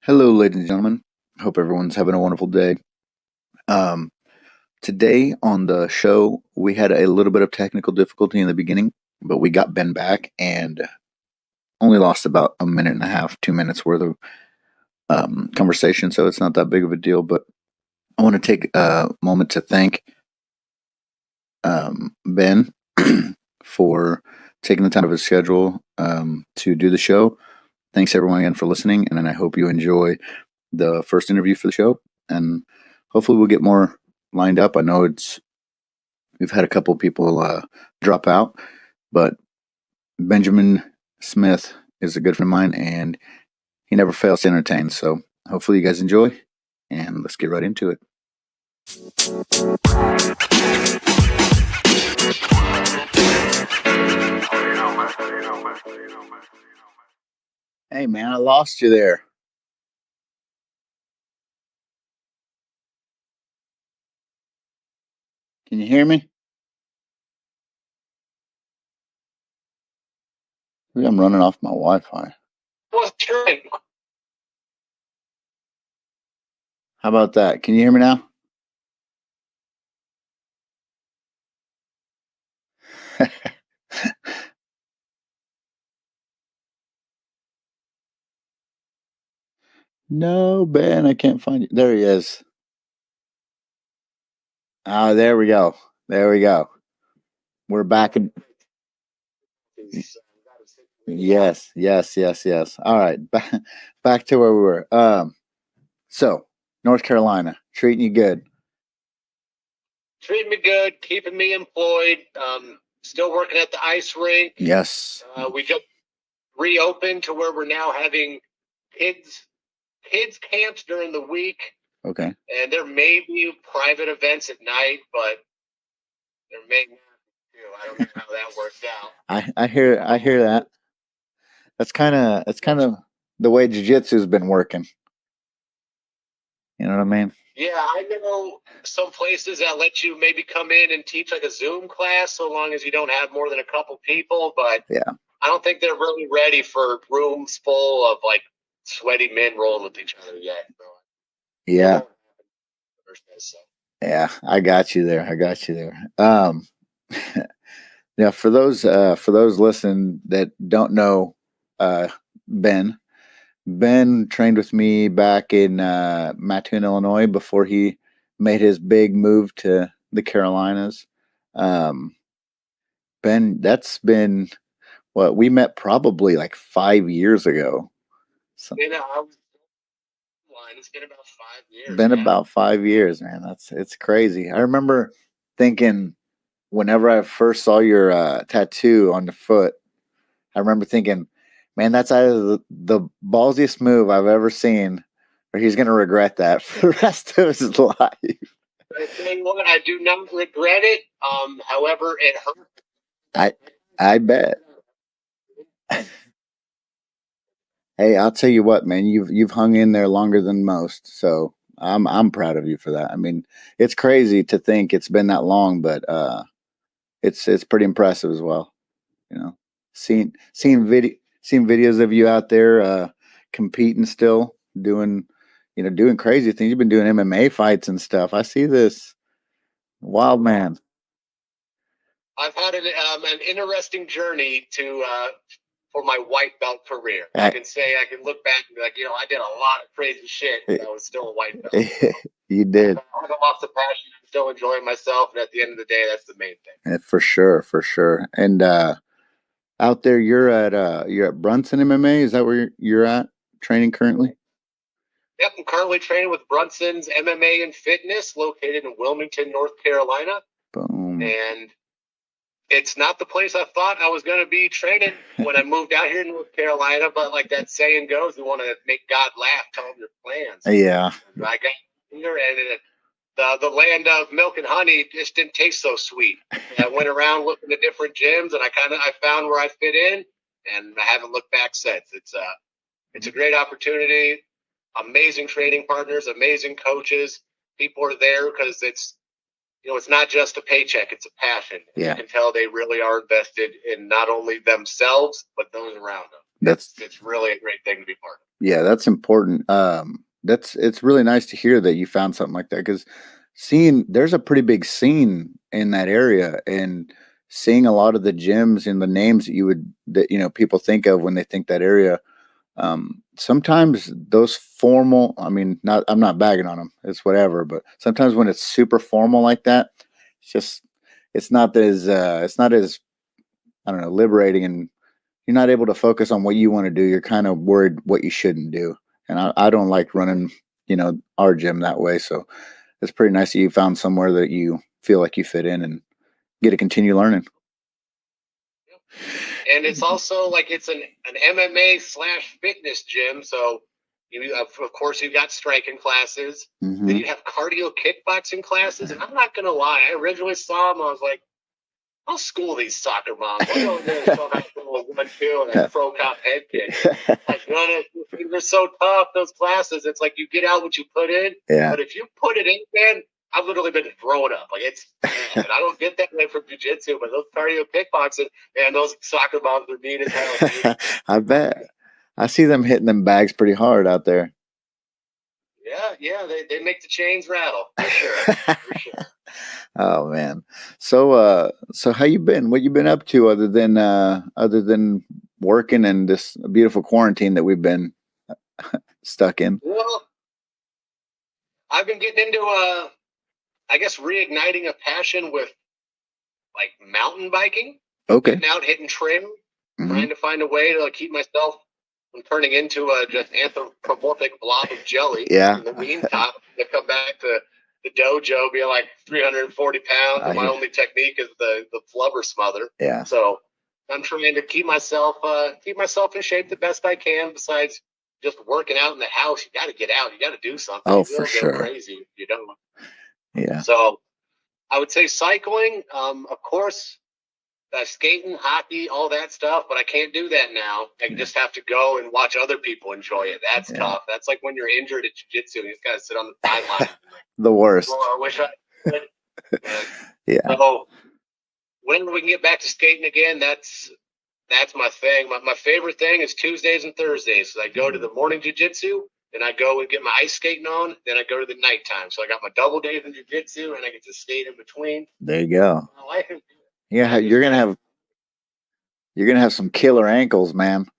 Hello, ladies and gentlemen. Hope everyone's having a wonderful day. Um, Today on the show, we had a little bit of technical difficulty in the beginning, but we got Ben back and only lost about a minute and a half, 2 minutes worth of conversation, so it's not that big of a deal. But I want to take a moment to thank Ben for taking the time of his schedule to do the show. Thanks everyone again for listening, and I hope you enjoy the first interview for the show, and hopefully we'll get more lined up. I know we've had a couple people drop out, but Benjamin Smith is a good friend of mine, and he never fails to entertain. So hopefully you guys enjoy, and let's get right into it. Hey man, I lost you there. Can you hear me? Maybe I'm running off my Wi-Fi. How about that? Can you hear me now? No, Ben, I can't find you. There he is. Ah, there we go. There we go. We're back in. Yes, yes, yes, yes. All right, back to where we were. So North Carolina treating you good. Treating me good, keeping me employed. Still working at the ice rink. Yes. We just reopened to where we're now having kids camps during the week. Okay. And there may be private events at night, but there may not be too. I don't know how that works out. I hear that. That's kind of the way jiu-jitsu's been working. You know what I mean? Yeah, I know some places that let you maybe come in and teach like a Zoom class so long as you don't have more than a couple people, but yeah, I don't think they're really ready for rooms full of like sweaty men rolling with each other yet. Yeah. Yeah, I got you there. Yeah, for those listening that don't know Ben trained with me back in Mattoon, Illinois before he made his big move to the Carolinas. Ben, that's been what we met probably like 5 years ago. So, it's been about 5 years. Been about 5 years, man. It's crazy. I remember thinking whenever I first saw your tattoo on the foot, I remember thinking, man, that's either the ballsiest move I've ever seen, or he's going to regret that for the rest of his life. I tell you what, I do not regret it. However, it hurt. I bet. Hey, I'll tell you what, man, you've hung in there longer than most, so I'm proud of you for that. I mean, it's crazy to think it's been that long, but it's pretty impressive as well. You know, seeing videos of you out there competing still, doing crazy things. You've been doing MMA fights and stuff. I see this. Wild man. I've had an interesting journey for my white belt career. I can look back and be like, I did a lot of crazy shit, but I was still a white belt. You did. I lost the passion. I'm still enjoying myself, and at the end of the day, that's the main thing. For sure. And out there, you're at Brunson MMA. Is that where you're at training currently? Yep, I'm currently training with Brunson's MMA and Fitness, located in Wilmington, North Carolina. Boom. And it's not the place I thought I was going to be training when I moved out here in North Carolina, but like that saying goes, you want to make God laugh, tell him your plans. Yeah. And I got here, and the land of milk and honey just didn't taste so sweet. And I went around looking at different gyms, and I found where I fit in, and I haven't looked back since. It's a great opportunity. Amazing training partners, amazing coaches. People are there because it's not just a paycheck, it's a passion. Yeah. You can tell they really are invested in not only themselves, but those around them. it's really a great thing to be part of. Yeah, that's important. It's really nice to hear that you found something like that, because there's a pretty big scene in that area, and seeing a lot of the gyms and the names that people think of when they think that area. Sometimes those formal, I mean, I'm not bagging on them. It's whatever, but sometimes when it's super formal like that, it's just it's not as I don't know, liberating, and you're not able to focus on what you want to do. You're kind of worried what you shouldn't do. And I don't like running, our gym that way. So it's pretty nice that you found somewhere that you feel like you fit in and get to continue learning. And it's also like it's an MMA/fitness gym. So of course you've got striking classes. Mm-hmm. Then you have cardio kickboxing classes. And I'm not gonna lie, I originally saw them, I was like, I'll school these soccer moms. I'll go in there and show how to do a 1-2 and a pro cop head kick. Like, they're so tough, those classes. It's like you get out what you put in. Yeah. But if you put it in, man, I've literally been thrown up. Like, and I don't get that way from jiu-jitsu, but those cardio kickboxing, man, those soccer moms are mean as hell. I bet. I see them hitting them bags pretty hard out there. Yeah, they make the chains rattle, for sure. For sure. Oh man. So how you been? What you been up to other than working and this beautiful quarantine that we've been stuck in? Well, I've been getting into I guess reigniting a passion with like mountain biking. Okay. Getting out, hitting trails, trying to find a way to keep myself from turning into a just anthropomorphic blob of jelly. Yeah. In the meantime, to come back to the dojo, being like 340 pounds, and my only technique is the flubber smother. Yeah. So I'm trying to keep myself in shape the best I can. Besides just working out in the house, you got to get out. You got to do something. Oh, you for sure. Go crazy if you don't. Yeah. So I would say cycling, of course, skating, hockey, all that stuff, but I can't do that now. I just have to go and watch other people enjoy it. That's tough. That's like when you're injured at jiu-jitsu and you just got to sit on the sideline. The worst. Well, I wish I could. Yeah. So whenever we can get back to skating again, that's my thing. My favorite thing is Tuesdays and Thursdays. So I go to the morning jiu-jitsu, then I go and get my ice skating on, then I go to the nighttime. So I got my double days in jiu-jitsu, and I get to skate in between. There you go. My life is Yeah, you're gonna have some killer ankles, man. It's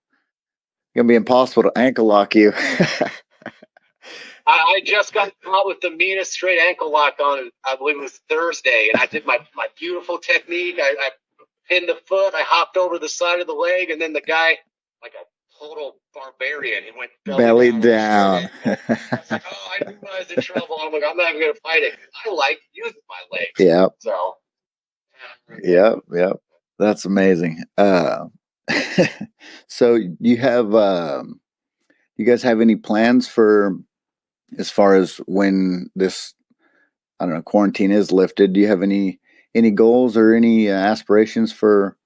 gonna be impossible to ankle lock you. I just got caught with the meanest straight ankle lock on, I believe it was Thursday, and I did my beautiful technique. I pinned the foot, I hopped over the side of the leg, and then the guy, like a total barbarian, he went belly down. I was like, oh, I knew I was in trouble. I'm like, I'm not even going to fight it. I like using my legs. Yeah. So. Yep. That's amazing. So you guys have any plans for, as far as when this, I don't know, quarantine is lifted? Do you have any goals or any aspirations for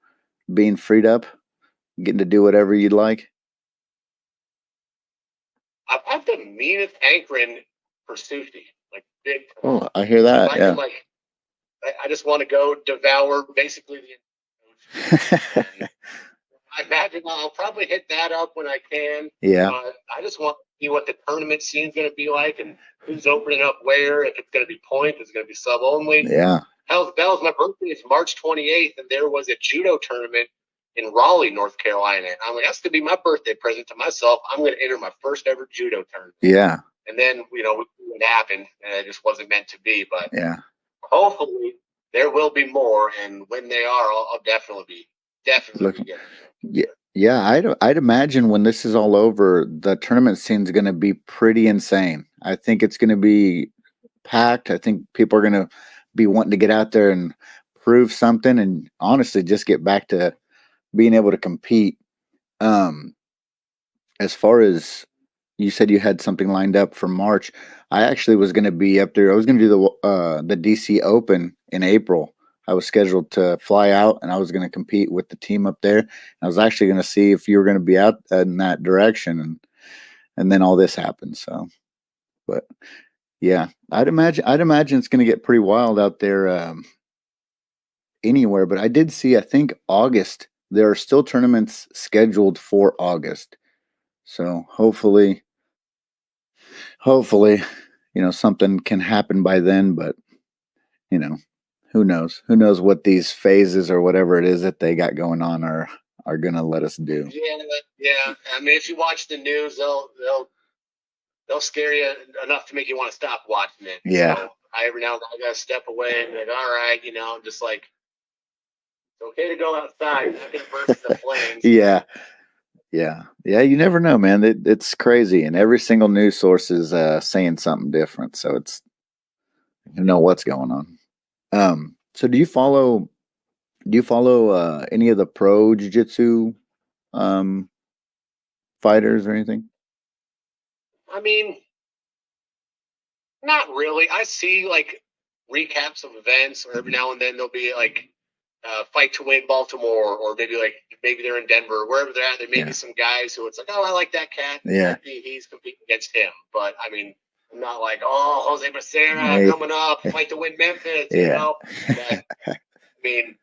being freed up, getting to do whatever you'd like? I've had the meanest hankering for sushi, like big. Oh, I hear that. I Yeah. I just want to go devour basically the. I imagine I'll probably hit that up when I can. Yeah. I just want to see what the tournament scene's going to be like and who's opening up where. If it's going to be point, it's going to be sub only. Yeah. Hell's bells! My birthday is March 28th, and there was a judo tournament in Raleigh, North Carolina. And I'm like, that's going to be my birthday present to myself. I'm going to enter my first ever judo tournament. Yeah. And then it happened, and it just wasn't meant to be. But yeah, hopefully there will be more, and when they are, I'll definitely be getting it. Yeah. I'd imagine when this is all over, the tournament scene is going to be pretty insane. I think it's going to be packed. I think people are going to be wanting to get out there and prove something, and honestly, just get back to being able to compete. As far as you said, you had something lined up for March. I actually was going to be up there. I was going to do the DC Open in April. I was scheduled to fly out, and I was going to compete with the team up there. I was actually going to see if you were going to be out in that direction, and then all this happened. So, but yeah, I'd imagine it's going to get pretty wild out there anywhere. But I did see, I think August there are still tournaments scheduled for August. So hopefully, something can happen by then, but you know, who knows? Who knows what these phases or whatever it is that they got going on are gonna let us do. Yeah. I mean, if you watch the news, they'll scare you enough to make you want to stop watching it. Yeah. So every now and then I gotta step away and be like, all right, just like it's okay to go outside, not gonna burst the flames. Yeah. You never know, man. It's crazy, and every single news source is saying something different. So it's you know what's going on. So do you follow any of the pro jiu-jitsu um, fighters or anything? I mean, not really. I see like recaps of events, or every now and then there'll be like fight to win Baltimore, or maybe they're in Denver, wherever they're at. There may be some guys who it's like, oh, I like that cat. Yeah. He's competing against him. But I mean, I'm not like, oh, Jose Becerra coming up, fight to win Memphis. Yeah. But, I mean,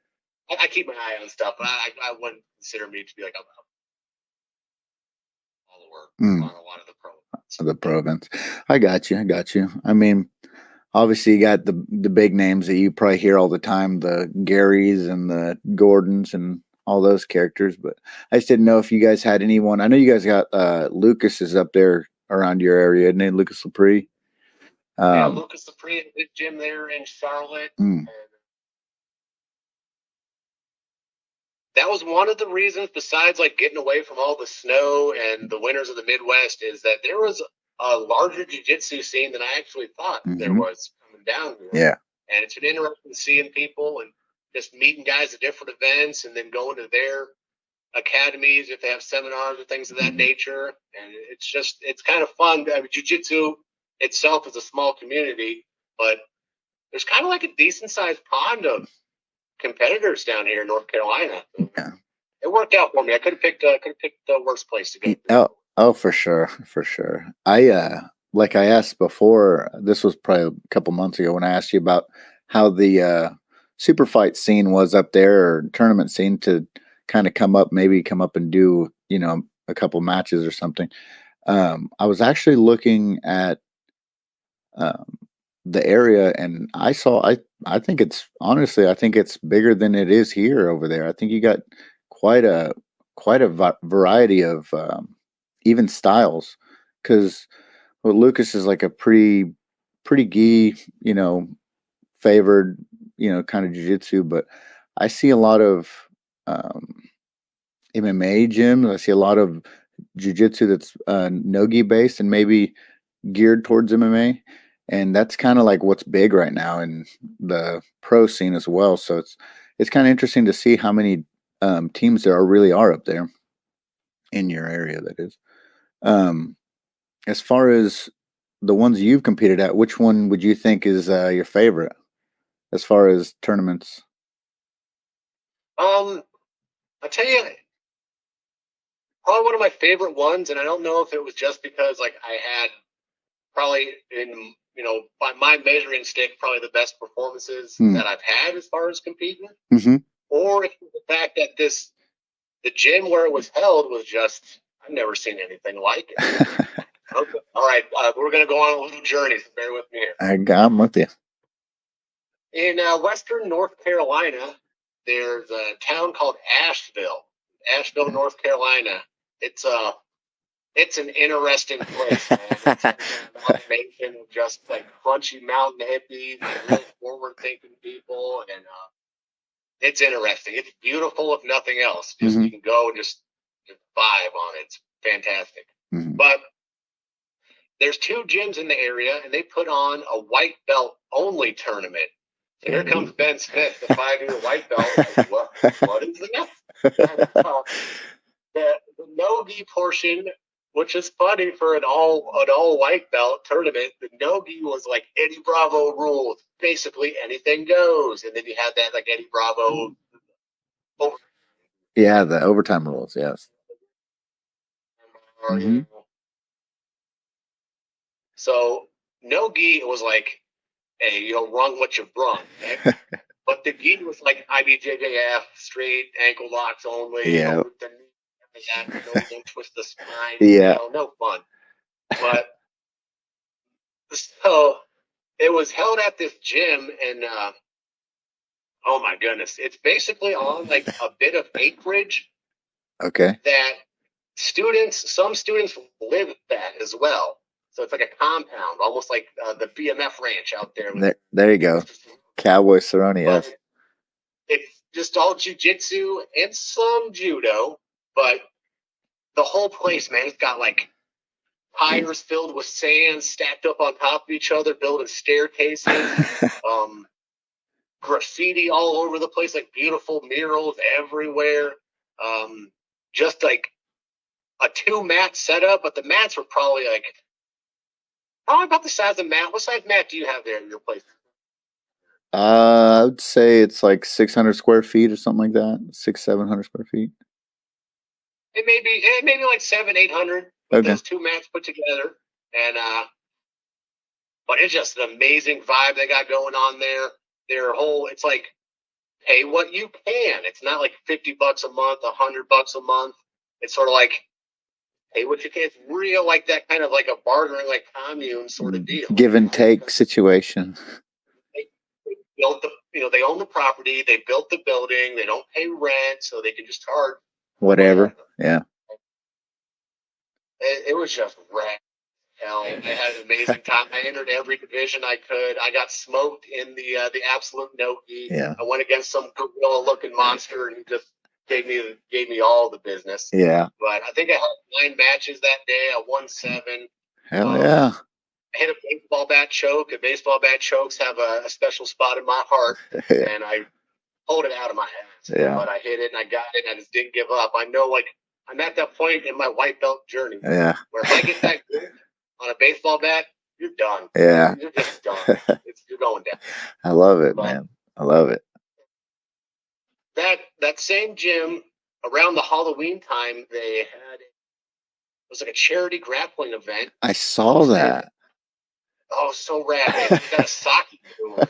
I keep my eye on stuff, but I wouldn't consider me to be like a follower on a lot of the pro events. The pro events. I got you. I mean, obviously you got the big names that you probably hear all the time, the Garys and the Gordons and all those characters, but I just didn't know if you guys had anyone. I know you guys got Lucas is up there around your area, isn't it? Lucas Lepre. Yeah, Lucas Lepre, big gym there in Charlotte. And that was one of the reasons, besides like getting away from all the snow and the winters of the Midwest, is that there was a larger jiu-jitsu scene than I actually thought there was coming down here. Yeah. And it's been interesting seeing people and just meeting guys at different events and then going to their academies if they have seminars or things of that nature. And it's kind of fun. I mean, jiu-jitsu itself is a small community, but there's kind of like a decent sized pond of competitors down here in North Carolina. Yeah. It worked out for me. I could have picked the worst place to go. Oh, for sure. I like I asked before, this was probably a couple months ago when I asked you about how the super fight scene was up there, or tournament scene, to kind of come up and do, a couple matches or something. I was actually looking at the area, and I think it's bigger than it is here over there. I think you got quite a variety of even styles, because Lucas is like a pretty gi, favored, kind of jiu-jitsu, but I see a lot of MMA gyms. I see a lot of jiu-jitsu that's no-gi based and maybe geared towards MMA. And that's kind of like what's big right now in the pro scene as well. So it's kind of interesting to see how many teams there really are up there in your area, that is. As far as the ones you've competed at, which one would you think is your favorite as far as tournaments? I'll tell you, probably one of my favorite ones, and I don't know if it was just because like I had probably by my measuring stick, probably the best performances that I've had as far as competing, or if the fact that the gym where it was held was just, I've never seen anything like it. Okay. All right, we're going to go on a little journey, so bear with me here. I'm with you. In western North Carolina, there's a town called Asheville, North Carolina. It's an interesting place, man. It's like an amalgamation of just like crunchy mountain hippies and really forward-thinking people, and it's interesting. It's beautiful, if nothing else. Just you can go and just vibe on it. It's fantastic. But there's 2 gyms in the area, and they put on a white belt only tournament. So here comes Ben Smith, the 5-year white belt. Like, what is that? And, the no-gi portion, which is funny for an all white belt tournament, the no-gi was like Eddie Bravo rules. Basically anything goes. And then you had that like Eddie Bravo Yeah, the overtime rules, yes. So no-gi was like, hey, rung what you brung. Right? But the gi was like IBJJF, straight ankle locks only. Yeah. Don't rip the knee, don't twist the spine. Yeah. No fun. But so it was held at this gym, and oh my goodness, it's basically on like a bit of acreage. Okay. That some students live at as well. So it's like a compound, almost like the BMF ranch out there. There you go. Cowboy Cerrone, yes. It's just all jiu-jitsu and some judo, but the whole place, man, it's got like tires filled with sand stacked up on top of each other, building staircases, graffiti all over the place, like beautiful murals everywhere. Just like a 2-mat setup, but the mats were probably about the size of mat. What size mat do you have there in your place? I would say it's like 600 square feet or something like that. 700 square feet. It may be like 700-800 with those 2 mats put together. And but it's just an amazing vibe they got going on there. It's like pay what you can. It's not like $50 a month, $100 a month. It's sort of like pay what you can. It's real like that kind of like a bartering, like commune sort of deal. Give and take situation. They built they own the property. They built the building. They don't pay rent, so they can just charge whatever. Yeah. It was just rad. Hell, I had an amazing time. I entered every division I could. I got smoked in the absolute no-gi. Yeah. I went against some gorilla-looking monster, and he just gave me all the business. Yeah. But I think I had 9 matches that day. I won 7. Hell yeah. I hit a baseball bat choke. And baseball bat chokes have a special spot in my heart, and I pulled it out of my hands. Yeah. But I hit it, and I got it, and I just didn't give up. I know, like, I'm at that point in my white belt journey. Yeah. Where if I get that good on a baseball bat, you're done. Yeah. You're just done. You're going down. I love it, man. I love it. That same gym, around the Halloween time, it was like a charity grappling event. I saw that. Oh, so rad. They got a sake brewery.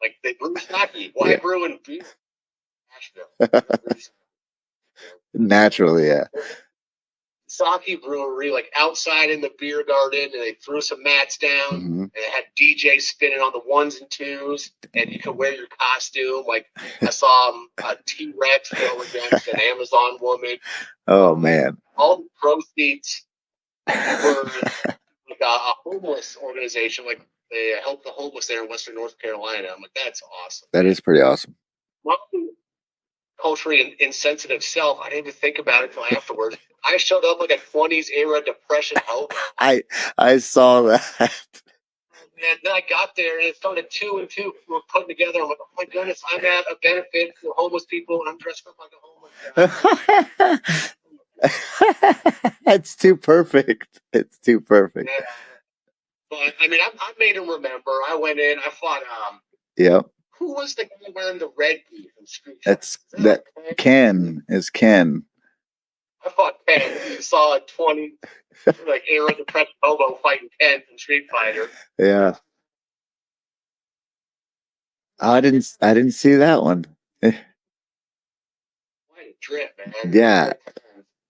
Like, they brew sake. Why brew in beer? Nashville. Naturally, yeah. Sake brewery, like outside in the beer garden, and they threw some mats down, and they had DJs spinning on the 1s and 2s, and you could wear your costume. Like, I saw a T-Rex go against an Amazon woman. Oh, man. All the proceeds were like a homeless organization. Like, they help the homeless there in Western North Carolina. I'm like, that's awesome. That is pretty awesome. My culturally insensitive self, I didn't even think about it until afterwards. I showed up like a 20s era depression hobo. I saw that. And then I got there, and it started 2 and 2 were putting together. I'm like, oh my goodness, I'm at a benefit for homeless people, and I'm dressed up like a homeless guy. It's too perfect. It's too perfect. Yeah. But I mean, I made him remember. I went in. I fought. Yep. Who was the guy wearing the red gi from Street Fighter? Ken. I fought Ken. You saw a 20 like era depressed hobo fighting Ken from Street Fighter. Yeah. I didn't see that one. What a trip, man. Yeah.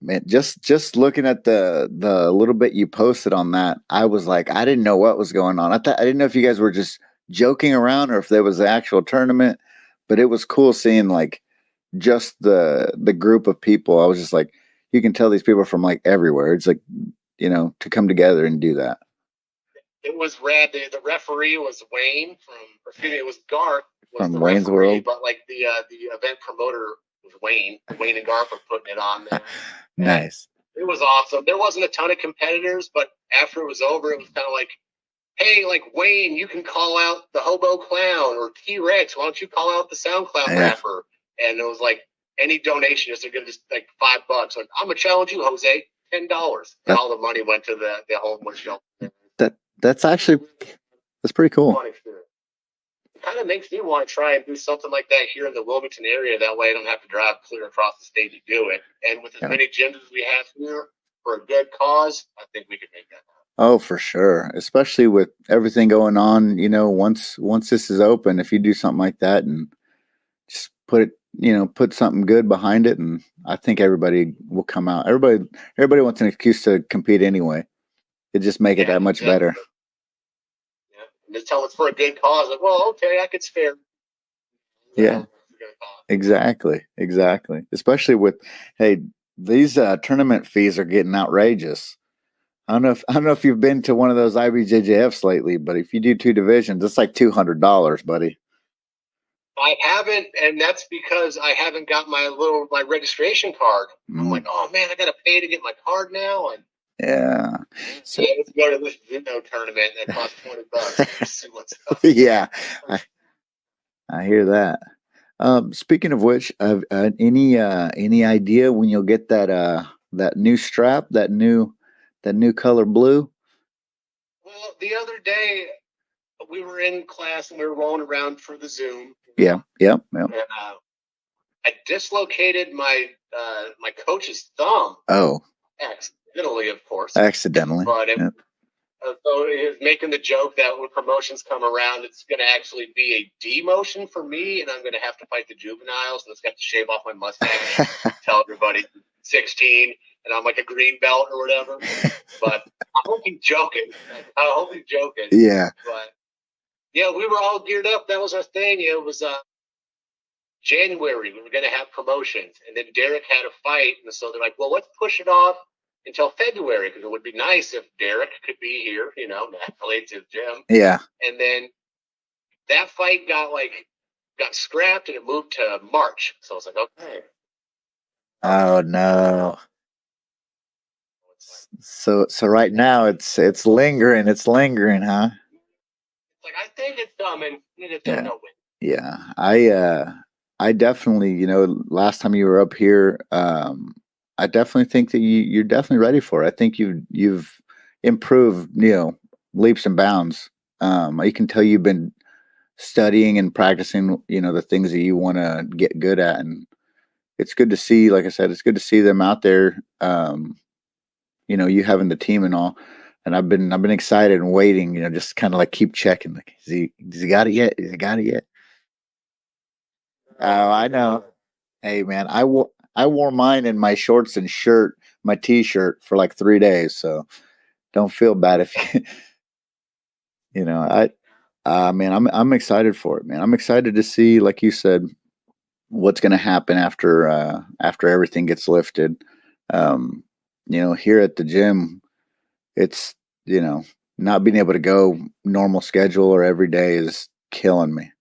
Man, just looking at the little bit you posted on that, I was like, I didn't know what was going on. I didn't know if you guys were just joking around or if there was an actual tournament, but it was cool seeing like just the group of people. I was just like, you can tell these people are from like everywhere. It's like, to come together and do that. It was rad. The referee was Wayne it was Garth from Wayne's World, but like the event promoter was Wayne. Wayne and Garth were putting it on there. Nice. It was awesome. There wasn't a ton of competitors, but after it was over, it was kind of like, hey, like Wayne, you can call out the Hobo Clown or T-Rex. Why don't you call out the SoundCloud rapper? And it was like any donation is going to just like $5. Like, I'm gonna challenge you, Jose, $10. And all the money went to the homeless shelter. That's pretty cool. It kind of makes me want to try and do something like that here in the Wilmington area. That way I don't have to drive clear across the state to do it. And with as many gyms as we have here for a good cause, I think we could make that happen. Oh, for sure. Especially with everything going on, once this is open, if you do something like that and put something good behind it, and I think everybody will come out. Everybody wants an excuse to compete anyway. It just make it that much better. Yeah. And just tell it's for a good cause. Like, well, okay, I could spare. Yeah. Exactly. Especially with, hey, these tournament fees are getting outrageous. I don't know if you've been to one of those IBJJFs lately, but if you do 2 divisions, it's like $200, buddy. I haven't, and that's because I haven't got my registration card. I'm like, oh man, I got to pay to get my card now, and yeah. So let's go to this tournament that costs $20. See what's up. Yeah, I hear that. Speaking of which, any idea when you'll get that new strap, that new color blue? Well, the other day we were in class and we were rolling around for the Zoom. Yeah. And I dislocated my coach's thumb. Oh, accidentally, of course. Accidentally, but so he was making the joke that when promotions come around, it's going to actually be a demotion for me, and I'm going to have to fight the juveniles, and it's got to shave off my mustache, tell everybody 16, and I'm like a green belt or whatever. But I hope he's joking. Yeah. But yeah, we were all geared up. That was our thing. It was January. We were going to have promotions, and then Derek had a fight, and so they're like, well, let's push it off until February, because it would be nice if Derek could be here, naturally to the gym. Yeah. And then that fight got scrapped and it moved to March. So I was like, okay. Oh no. So right now it's lingering. It's lingering, huh? It's like, I think it's coming. Yeah. I definitely, last time you were up here, I definitely think that you're definitely ready for it. I think you've improved, leaps and bounds. I can tell you've been studying and practicing, the things that you want to get good at, and it's good to see. Like I said, it's good to see them out there. You having the team and all, and I've been excited and waiting. Just kind of like keep checking. Like, has he got it yet? Has he got it yet? Oh, I know. Hey, man, I wore mine in my shorts and shirt, my T-shirt for like 3 days. So don't feel bad if man, I'm excited for it, man. I'm excited to see, like you said, what's going to happen after everything gets lifted. Here at the gym, it's not being able to go normal schedule or every day is killing me.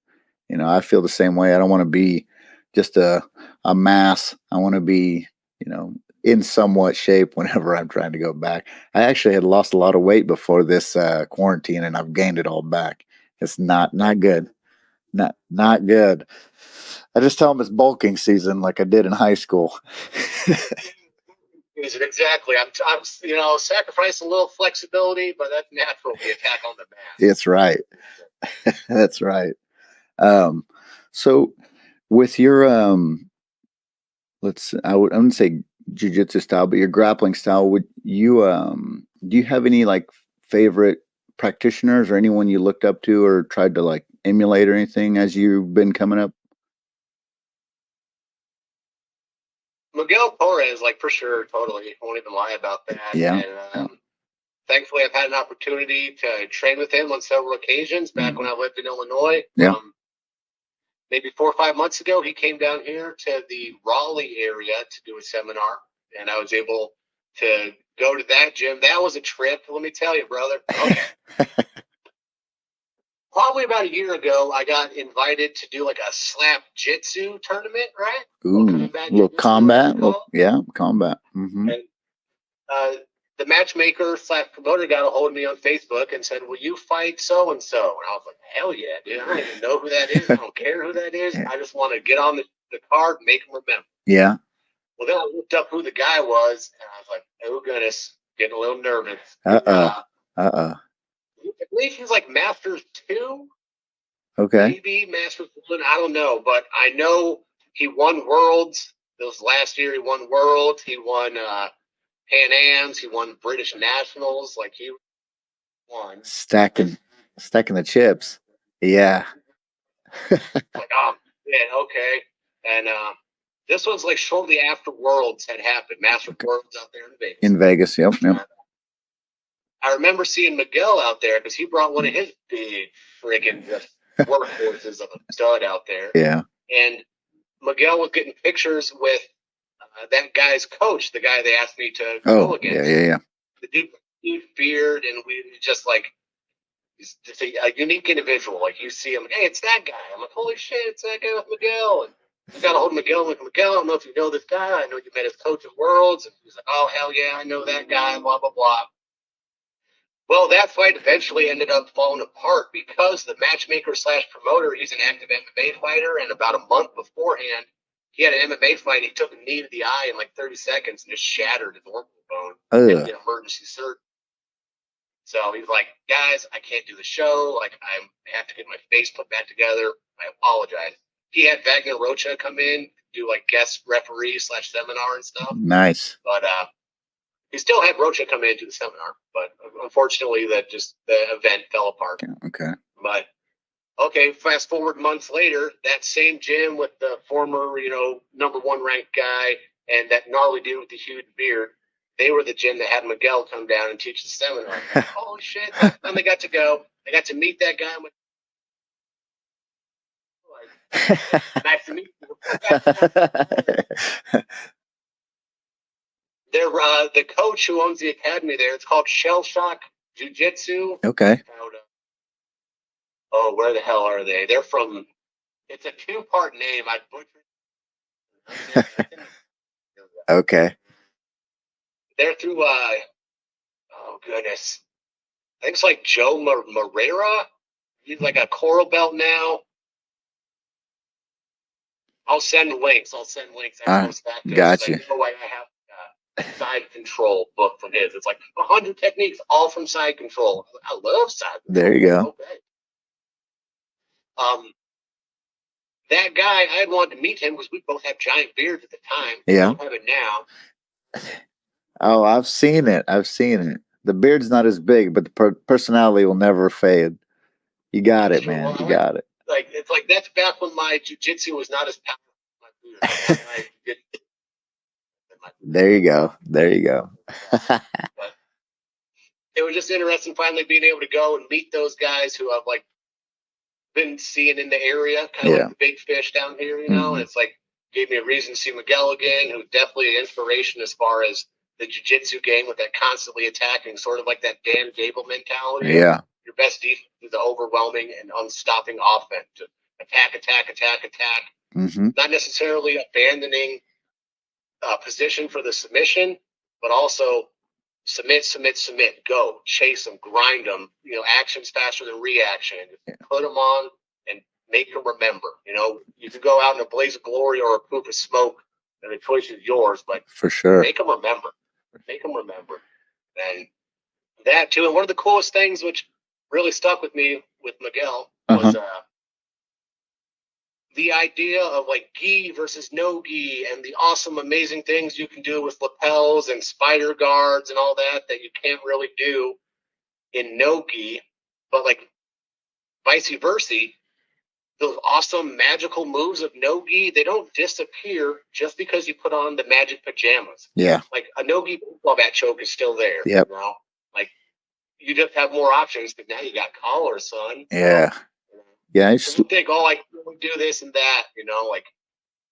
I feel the same way. I don't want to be just a mass. I want to be, in somewhat shape whenever I'm trying to go back. I actually had lost a lot of weight before this quarantine, and I've gained it all back. It's not good. Not good. I just tell them it's bulking season, like I did in high school. Exactly. I'm sacrificing a little flexibility, but that's natural. The attack on the mass. It's right. That's right. So with your I wouldn't say jiu-jitsu style, but your grappling style, would you do you have any like favorite practitioners or anyone you looked up to or tried to like emulate or anything as you've been coming up? Miguel Torres, like, for sure, totally. Won't even lie about that. Yeah. And thankfully, I've had an opportunity to train with him on several occasions back when I lived in Illinois. Yeah. Maybe 4 or 5 months ago, he came down here to the Raleigh area to do a seminar, and I was able to go to that gym. That was a trip, let me tell you, brother. Okay. Probably about a year ago, I got invited to do like a slap jitsu tournament, right? Ooh, little combat. Combat. Mm-hmm. And the matchmaker / promoter got a hold of me on Facebook and said, will you fight so-and-so? And I was like, hell yeah, dude. I don't even know who that is. I don't care who that is. I just want to get on the card and make them remember. Yeah. Well, then I looked up who the guy was, and I was like, oh, goodness, getting a little nervous. I believe he's like Masters 2. Okay. Maybe Masters 1. I don't know. But I know he won Worlds. This last year he won Worlds. He won Pan Ams. He won British Nationals. Like, he won. Stacking the chips. Yeah. Like, oh, man, okay. And this was like shortly after Worlds had happened, Master Worlds out there in Vegas. In Vegas, yep. I remember seeing Miguel out there because he brought one of his big friggin' workhorses of a stud out there. Yeah. And Miguel was getting pictures with that guy's coach, the guy they asked me to go against. Yeah. The dude beard, and we just like, he's just a unique individual. Like, you see him, hey, it's that guy. I'm like, holy shit, it's that guy with Miguel. And I got a hold of Miguel. I'm like, Miguel, I don't know if you know this guy. I know you met his coach at Worlds. And he's like, oh, hell yeah, I know that guy, blah, blah, blah. Well, that fight eventually ended up falling apart because the matchmaker / promoter, he's an active MMA fighter, and about a month beforehand, he had an MMA fight. He took a knee to the eye in like 30 seconds and just shattered his orbital bone. And did emergency surgery. So he's like, guys, I can't do the show. Like, I have to get my face put back together. I apologize. He had Wagner Rocha come in, do like guest referee / seminar and stuff. Nice. But he still had Rocha come in to the seminar, but unfortunately, the event fell apart. Okay. But okay, fast forward months later, that same gym with the former, number 1 ranked guy and that gnarly dude with the huge beard, they were the gym that had Miguel come down and teach the seminar. Like, holy shit! And they got to go. They got to meet that guy. Like, nice to meet you. They're the coach who owns the academy there. It's called Shell Shock Jiu-Jitsu. Okay. Oh, where the hell are they? They're from. It's a 2-part name. I butchered. Okay. They're through. Oh goodness. I think it's like Joe Moreira. He's like a coral belt now. I'll send links. I post that. Got you. I have side control book from his. It's like 100 techniques, all from side control. I love side control. There you go. Okay. That guy, I had wanted to meet him because we both have giant beards at the time. Yeah. I don't have it now. Oh, I've seen it. The beard's not as big, but the personality will never fade. You got it, man. You got it. Like, it's like that's back when my jiu-jitsu was not as powerful as my beard. There you go. It was just interesting finally being able to go and meet those guys who I've like been seeing in the area, kind of like the big fish down here, and it's like gave me a reason to see Miguel again, who's definitely an inspiration as far as the jiu-jitsu game with that constantly attacking, sort of like that Dan Gable mentality. Yeah. Your best defense is the overwhelming and unstopping offense. To attack. Mm-hmm. Not necessarily abandoning position for the submission, but also submit, go, chase them, grind them, actions faster than reaction. Put them on and make them remember. You can go out in a blaze of glory or a poop of smoke, and the choice is yours, but for sure, make them remember. And that too. And one of the coolest things, which really stuck with me with Miguel, was the idea of like gi versus no gi and the awesome, amazing things you can do with lapels and spider guards and all that you can't really do in no gi, but like vice versa, those awesome magical moves of no gi, they don't disappear just because you put on the magic pajamas. Yeah. Like a no gi bat choke is still there. Yep. Like you just have more options because now you got collars, son. Yeah. Yeah, I think, I can really do this and that, like,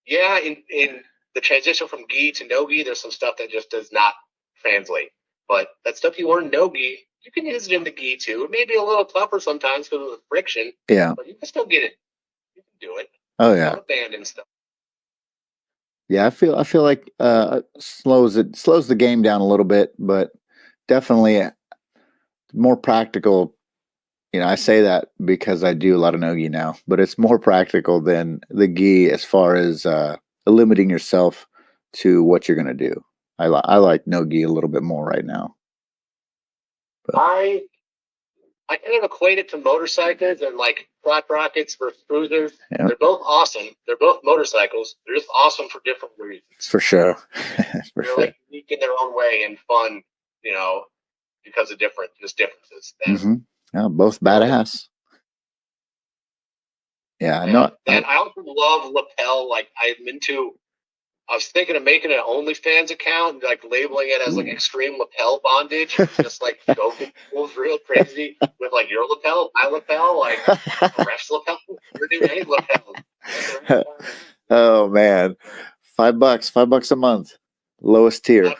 yeah, in the transition from gi to no gi, there's some stuff that just does not translate. But that stuff you learn in no gi, you can use it in the gi too. It may be a little tougher sometimes because of the friction. Yeah. But you can still get it. You can do it. Oh yeah. Don't abandon stuff. Yeah, I feel like slows the game down a little bit, but definitely more practical. I say that because I do a lot of no-gi now, but it's more practical than the gi as far as limiting yourself to what you're going to do. I like no-gi a little bit more right now. But I kind of equate it to motorcycles and like flat rockets versus cruisers. Yeah. They're both awesome. They're both motorcycles. They're just awesome for different reasons. For sure. They're like unique in their own way and fun, because of differences. Yeah, both badass. Yeah, I Yeah. know. And I also love lapel. Like I was thinking of making an OnlyFans account and like labeling it as like extreme lapel bondage, just like choking fools real crazy with like your lapel, my lapel, like a ref's lapel, we're doing any lapel. Oh man, $5, $5 a month, lowest tier. Man,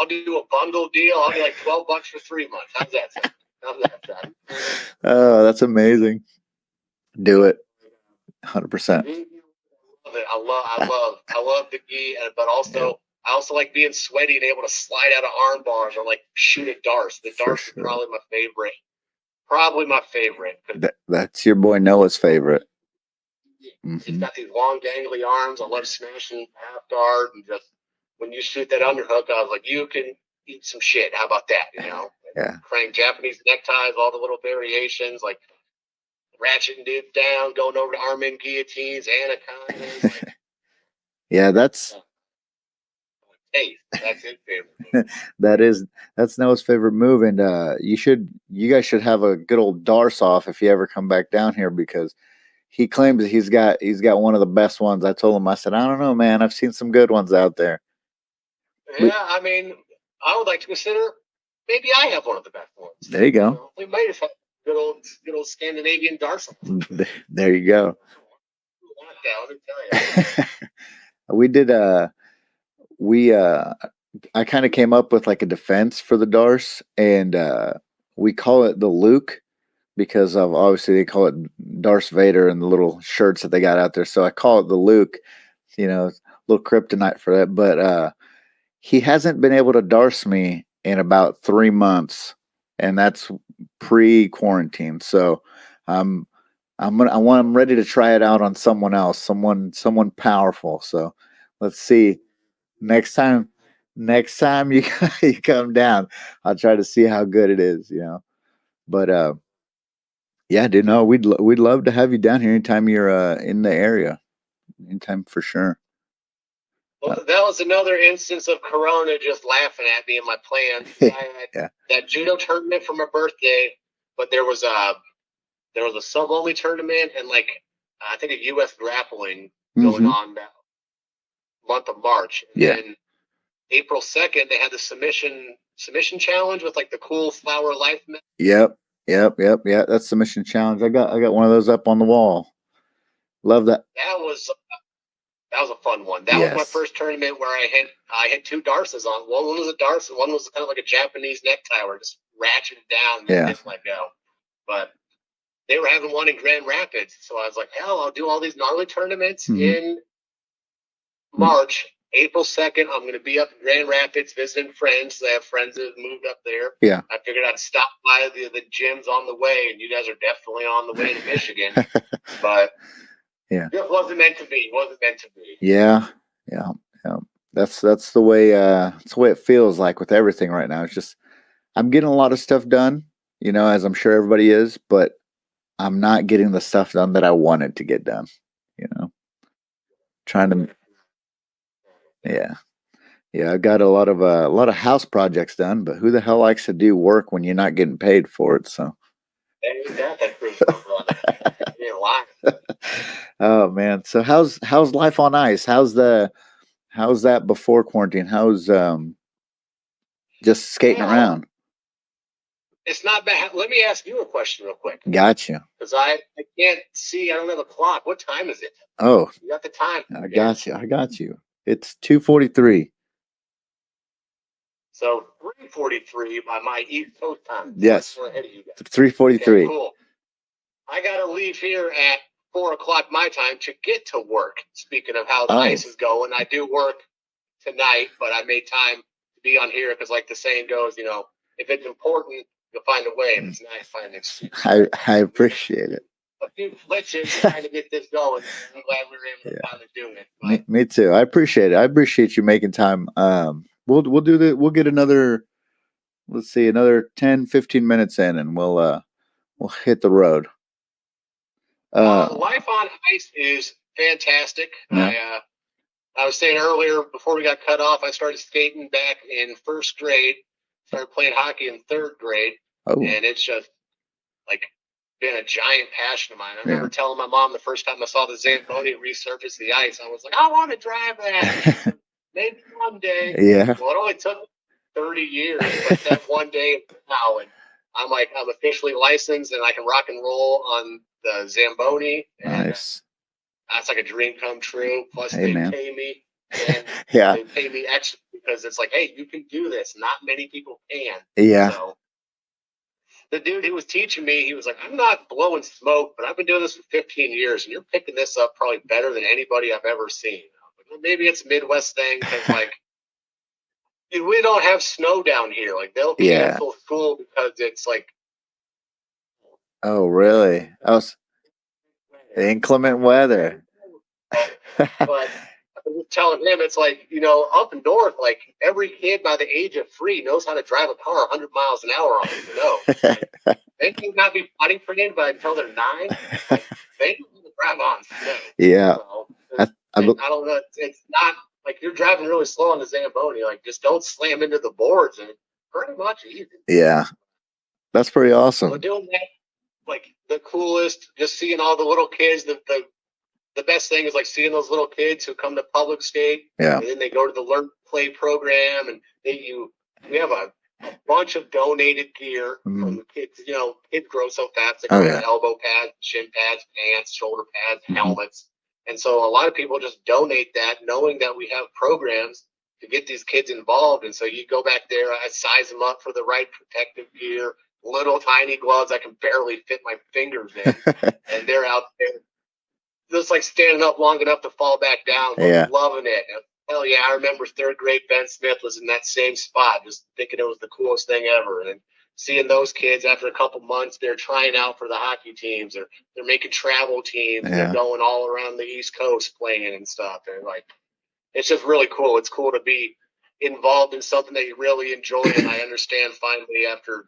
I'll do a bundle deal. I'll do like $12 for 3 months. How's that sound? How's that sound? Oh, that's amazing. Do it, 100%. I love the gi, but Yeah, also I also like being sweaty and able to slide out of arm bars or like shoot at darts. The for darts are sure. probably my favorite. That's your boy Noah's favorite. It's Hmm. got these long dangly arms. I love smashing half guard and just when you shoot that underhook, I was like, you can eat some shit. How about that? You know, Yeah, crank Japanese neckties, all the little variations, like ratcheting dudes down, going over to arm in guillotines, anacondas. Like, yeah. That's hey, that's his favorite. that is that's Noah's favorite move, and you guys should have a good old Darce off if you ever come back down here because he claims that he's got one of the best ones. I told him, I said, I don't know, man. I've seen some good ones out there. Yeah, We, I mean, I would like to consider maybe I have one of the best ones. there you go. So we might have had good old Scandinavian Darson. There you go. Let me tell you. We did. I kind of came up with like a defense for the Darce, and we call it the Luke because of obviously they call it Darth Vader and the little shirts that they got out there. So I call it the Luke. Little kryptonite for that. But he hasn't been able to Darce me in about 3 months, and that's pre-quarantine. So I'm ready to try it out on someone else, someone powerful. So let's see. Next time, next time you you come down, I'll try to see how good it is. But yeah, dude, no, we'd love to have you down here anytime you're in the area, anytime for sure. Well, that was another instance of Corona just laughing at me and my plans. I had Yeah. that judo tournament for my birthday, but there was a sub only tournament and like I think a U.S. grappling going Mm-hmm. on that month of March. And Yeah. then April 2nd, they had the submission challenge with like the cool flower life. Yep. Yep. Yeah. That's the mission challenge. I got one of those up on the wall. Love that. That was a fun one. That was my Yes. first tournament where I had two Darces on. One was a Darce, and one was kind of like a Japanese necktie where just ratcheted down and Yeah. didn't let go. But they were having one in Grand Rapids, so I was like, hell, I'll do all these gnarly tournaments Mhm. in March. April 2nd, I'm going to be up in Grand Rapids visiting friends. I have friends that have moved up there. Yeah. I figured I'd stop by the gyms on the way, and you guys are definitely on the way to Michigan. But yeah, it wasn't meant to be. It wasn't meant to be. yeah. That's the way it feels like with everything right now. It's just I'm getting a lot of stuff done, as I'm sure everybody is, but I'm not getting the stuff done that I wanted to get done. Trying to, yeah. Yeah, I got a lot of house projects done, but who the hell likes to do work when you're not getting paid for it? So, oh man, so how's life on ice? How's that before quarantine? How's just skating around? It's not bad. Let me ask you a question real quick. Gotcha. Because I can't see. I don't have a clock. What time is it? Oh, you got the time. I got you. I got you. It's 2:43. So 3:43 by my East Coast time. Yes. 3:43. Okay, cool. I gotta leave here at 4 o'clock my time to get to work. Speaking of how the ice is going, I do work tonight, but I made time to be on here because, like the saying goes, if it's important, you'll find a way. If it's not, you find an excuse. I appreciate it. A few glitches trying to get this going. I'm glad we were able to finally do it. Me too. I appreciate it. I appreciate you making time. We'll do that. We'll get another. Let's see, another 10, 15 minutes in, and we'll hit the road. Life on ice is fantastic. Yeah. I was saying earlier before we got cut off, I started skating back in first grade. Started playing hockey in third grade, and it's just like been a giant passion of mine. I remember telling my mom the first time I saw the Zamboni resurface the ice, I was like, I want to drive that. Maybe one day. Yeah. Well, it only took 30 years, but that one day now, and I'm officially licensed and I can rock and roll on the Zamboni. And Nice. That's like a dream come true. Plus, Hey, man. pay me. And yeah. They pay me extra because it's like, hey, you can do this. Not many people can. Yeah. So the dude who was teaching me, he was like, I'm not blowing smoke, but I've been doing this for 15 years, and you're picking this up probably better than anybody I've ever seen. Like, well, maybe it's a Midwest thing because, like, dude, we don't have snow down here. Like, they'll cancel school because it's like. Oh, really? Inclement weather. But I was telling him, it's like, up north, like every kid by the age of 3 knows how to drive a car 100 miles an hour on the snow. Like, they may not be fighting for anybody until they're 9. Like, they know how to drive on snow. Yeah. So, I don't know. It's not like you're driving really slow on the Zamboni. Like, just don't slam into the boards, and it's pretty much easy. Yeah. That's pretty awesome. So doing that, like, the coolest, just seeing all the little kids, the best thing is like seeing those little kids who come to public skate, and then they go to the Learn Play program, and we have a bunch of donated gear from the kids. Kids grow so fast, they go elbow pads, shin pads, pants, shoulder pads, helmets, and so a lot of people just donate that, knowing that we have programs to get these kids involved. And so you go back there, I size them up for the right protective gear, little tiny gloves I can barely fit my fingers in, and they're out there just like standing up long enough to fall back down, but loving it. Hell yeah, I remember 3rd grade Ben Smith was in that same spot, just thinking it was the coolest thing ever. And seeing those kids after a couple months, they're trying out for the hockey teams, they're making travel teams, they're going all around the East Coast playing and stuff. And like, it's just really cool. It's cool to be involved in something that you really enjoy. And I understand finally after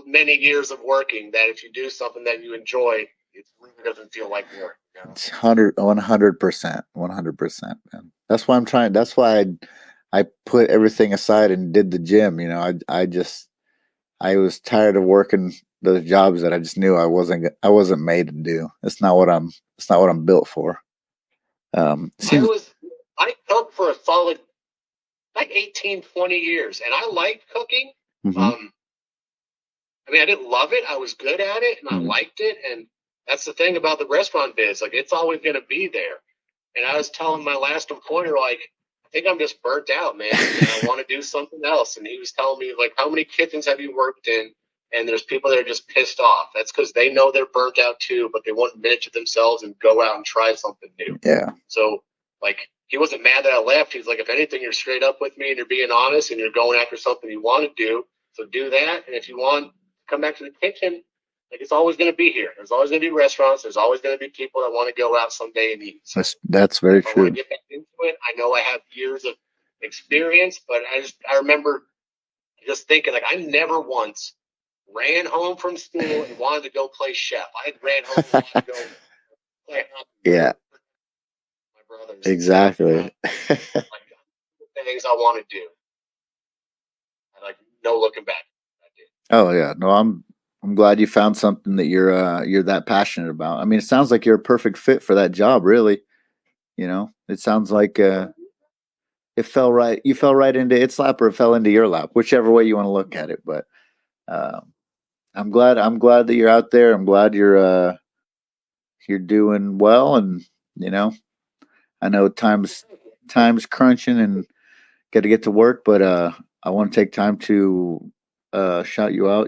many years of working that if you do something that you enjoy, it really doesn't feel like work. It's 100%, 100%, man. That's why I'm trying. That's why I put everything aside and did the gym. I was tired of working those jobs that I just knew I wasn't made to do. It's not what I'm built for. I cooked for a solid like 18, 20 years, and I liked cooking. Mm-hmm. I didn't love it. I was good at it, and I liked it. And that's the thing about the restaurant biz. Like, it's always going to be there. And I was telling my last employer, like, I think I'm just burnt out, man. And I want to do something else. And he was telling me, like, how many kitchens have you worked in? And there's people that are just pissed off. That's because they know they're burnt out too, but they want to admit it to themselves and go out and try something new. Yeah. So, like, he wasn't mad that I left. He's like, if anything, you're straight up with me and you're being honest and you're going after something you want to do. So do that. And if you want to come back to the kitchen, like, it's always going to be here. There's always going to be restaurants. There's always going to be people that want to go out someday and eat. So that's very true. I want to get back into it. I know I have years of experience, but I remember just thinking, like, I never once ran home from school and wanted to go play chef. I ran home and wanted to go play hockey. Yeah. My brothers. Exactly. Like, things I want to do. Like, no looking back. Oh yeah, no, I'm glad you found something that you're that passionate about. It sounds like you're a perfect fit for that job, really. It sounds like it fell right. You fell right into its lap, or it fell into your lap, whichever way you want to look at it. But I'm glad that you're out there. I'm glad you're doing well, and I know time's crunching and got to get to work, but I want to take time to shout you out,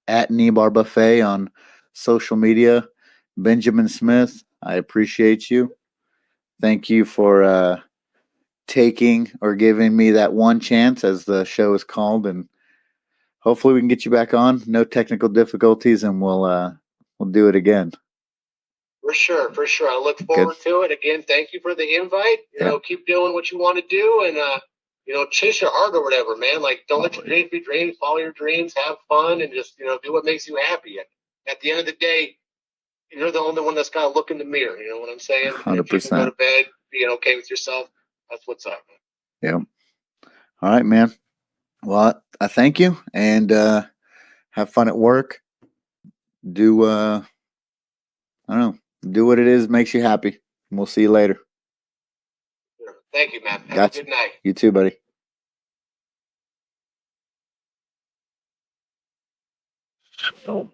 at Kneebar Buffet on social media. Benjamin Smith, I appreciate you. Thank you for taking or giving me that one chance, as the show is called, and hopefully we can get you back on. No technical difficulties, and we'll do it again. For sure. I look forward to it. Again, thank you for the invite. Keep doing what you want to do, and chase your heart or whatever, man. Like, don't let your dreams be dreams. Follow your dreams, have fun, and just, do what makes you happy. At the end of the day, you're the only one that's got to look in the mirror. You know what I'm saying? 100%. If you can go to bed being okay with yourself, that's what's up, man. Yeah. All right, man. Well, I thank you, and have fun at work. do I don't know, do what it is makes you happy. We'll see you later. Thank you, man. Have Gotcha. a good night. You too, buddy. Oh.